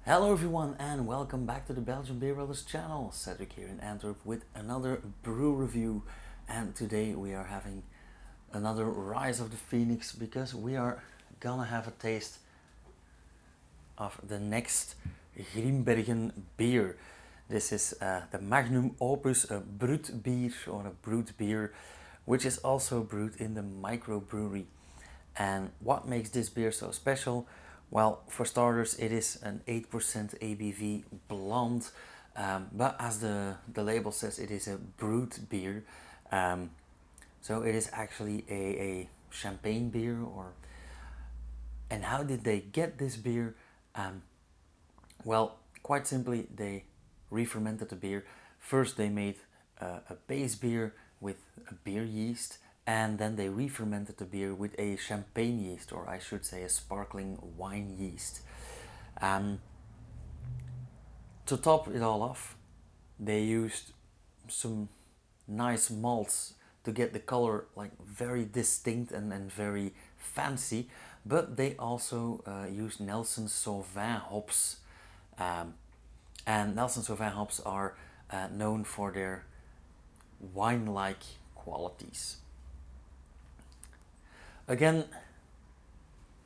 Hello everyone and welcome back to the Belgian Beer Brothers channel. Cedric here in Antwerp with another brew review, and today we are having another Rise of the Phoenix because we are gonna have a taste of the next Grimbergen beer. This is the Magnum Opus, a Brut Beer or a Brut Beer, which is also brewed in the microbrewery. And what makes this beer so special? Well, for starters, it is an 8% ABV blonde, but as the label says, it is a brut beer. Um, so it is actually a champagne beer. And how did they get this beer? Well, quite simply, they re-fermented the beer. First, they made a base beer with a beer yeast, and then they re-fermented the beer with a champagne yeast, or I should say a sparkling wine yeast. Um, to top it all off, they used some nice malts to get the color like very distinct and very fancy, but they also used Nelson Sauvin hops, um, and Nelson Sauvin hops are known for their wine-like qualities. Again,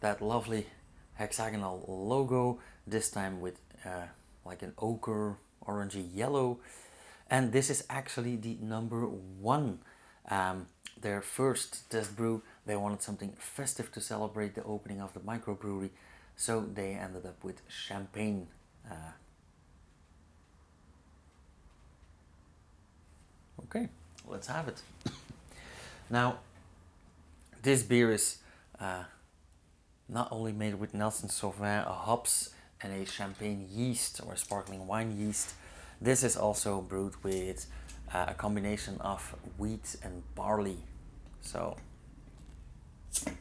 that lovely hexagonal logo, this time with like an ochre, orangey yellow. And this is actually the number one. Their first test brew, they wanted something festive to celebrate the opening of the microbrewery, so they ended up with champagne. Okay, let's have it. Now, this beer is not only made with Nelson Sauvin hops and a champagne yeast or a sparkling wine yeast, this is also brewed with a combination of wheat and barley. So, I'm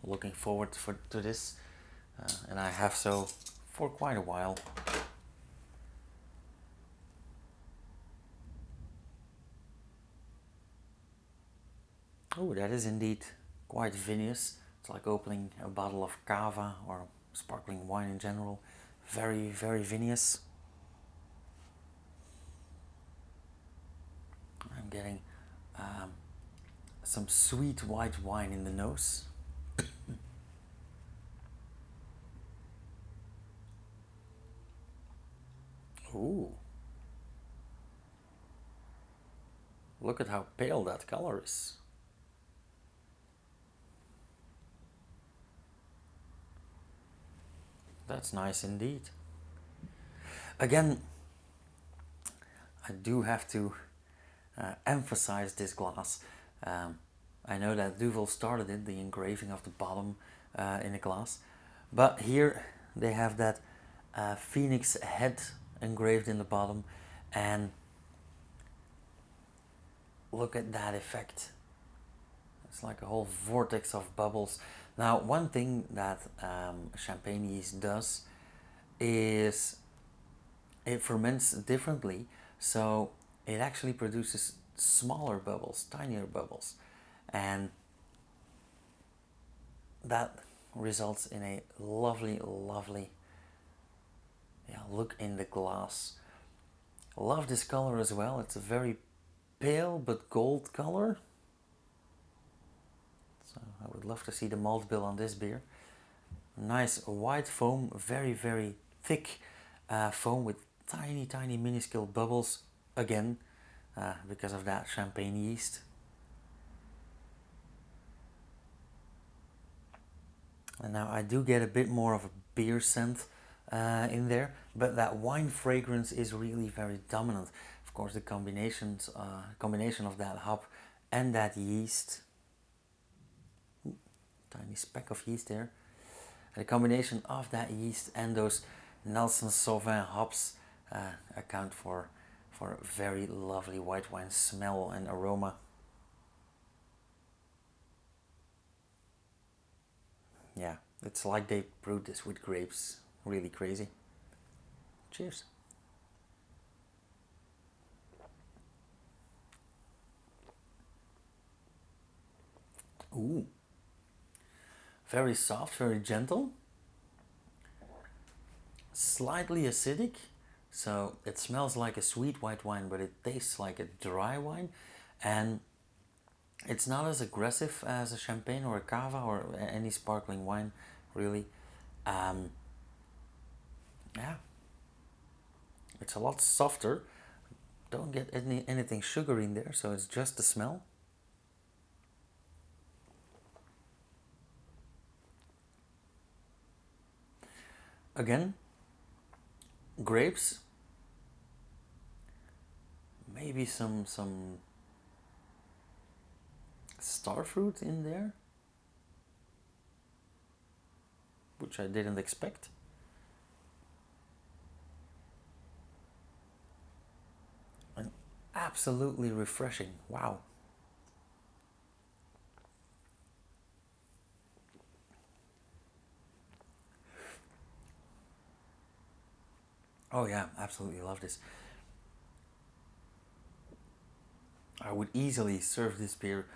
looking forward to this, and I have so for quite a while. Oh, that is indeed quite vineous. It's like opening a bottle of cava or sparkling wine in general. Very, very vineous. I'm getting some sweet white wine in the nose. Ooh. Look at how pale that color is. That's nice indeed. Again, I do have to emphasize this glass. I know that Duvel started it, the engraving of the bottom in the glass, but here they have that phoenix head engraved in the bottom, and look at that effect. It's like a whole vortex of bubbles. Now, one thing that champagne yeast does is it ferments differently, so it actually produces smaller bubbles, tinier bubbles, and that results in a lovely, lovely look in the glass. Love this color as well. It's a very pale but gold color. So I would love to see the malt bill on this beer. Nice white foam, very, very thick foam with tiny, tiny minuscule bubbles, again, because of that champagne yeast. And now I do get a bit more of a beer scent in there, but that wine fragrance is really very dominant. Of course, the combination of that hop and that yeast, tiny speck of yeast there, the combination of that yeast and those Nelson Sauvin hops account for a very lovely white wine smell and aroma. Yeah, it's like they brewed this with grapes. Really crazy. Cheers. Ooh. Very soft, very gentle. slightly acidic, so it smells like a sweet white wine, but it tastes like a dry wine, and it's not as aggressive as a champagne or a cava or any sparkling wine, really. Um, yeah, it's a lot softer. Don't get anything sugary in there, so it's just the smell. Again, grapes, maybe some star fruit in there, which I didn't expect. And absolutely refreshing. Wow. Oh yeah, absolutely love this. I would easily serve this beer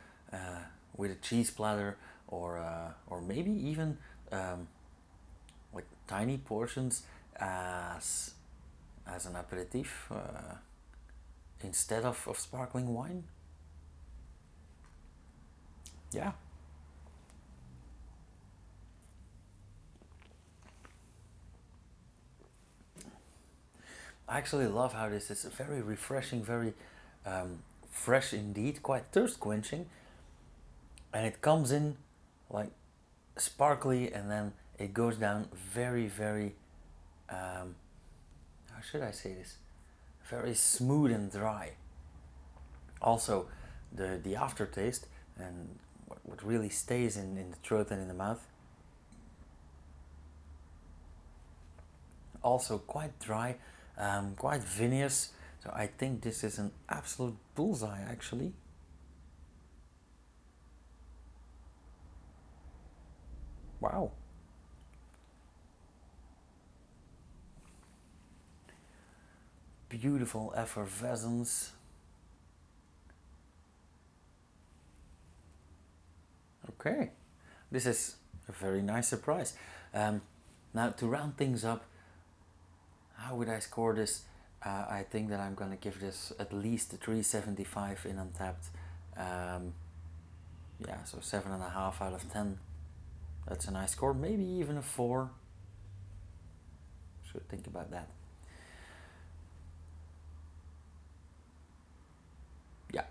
with a cheese platter, or maybe even like tiny portions as an aperitif instead of sparkling wine. Yeah. I actually love how this is very refreshing, very fresh indeed, quite thirst quenching, and it comes in like sparkly, and then it goes down very, very, how should I say this? Very smooth and dry. Also, the aftertaste and what really stays in the throat and in the mouth. Also quite dry, quite vineous. So I think this is an absolute bullseye actually. Wow. Beautiful effervescence. Okay, this is a very nice surprise. Now to round things up, how would I score this? I think that I'm gonna give this at least a 3.75 in Untapped. Yeah, so 7.5 out of 10. That's a nice score. Maybe even a 4. Should think about that. Yeah,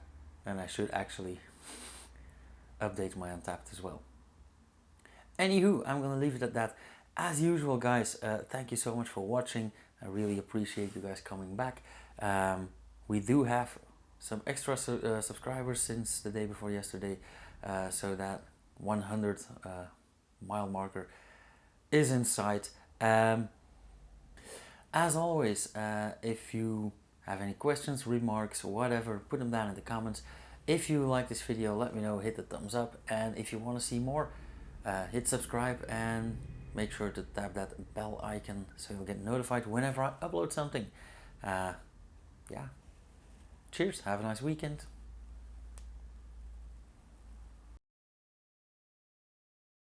and I should actually update my Untapped as well. Anywho, I'm gonna leave it at that. As usual, guys, thank you so much for watching. I really appreciate you guys coming back. We do have some extra subscribers since the day before yesterday, so that 100 mile marker is in sight. As always, if you have any questions, remarks, whatever, put them down in the comments. If you like this video, let me know, hit the thumbs up, and if you want to see more, hit subscribe and make sure to tap that bell icon so you'll get notified whenever I upload something. Yeah. Cheers, have a nice weekend.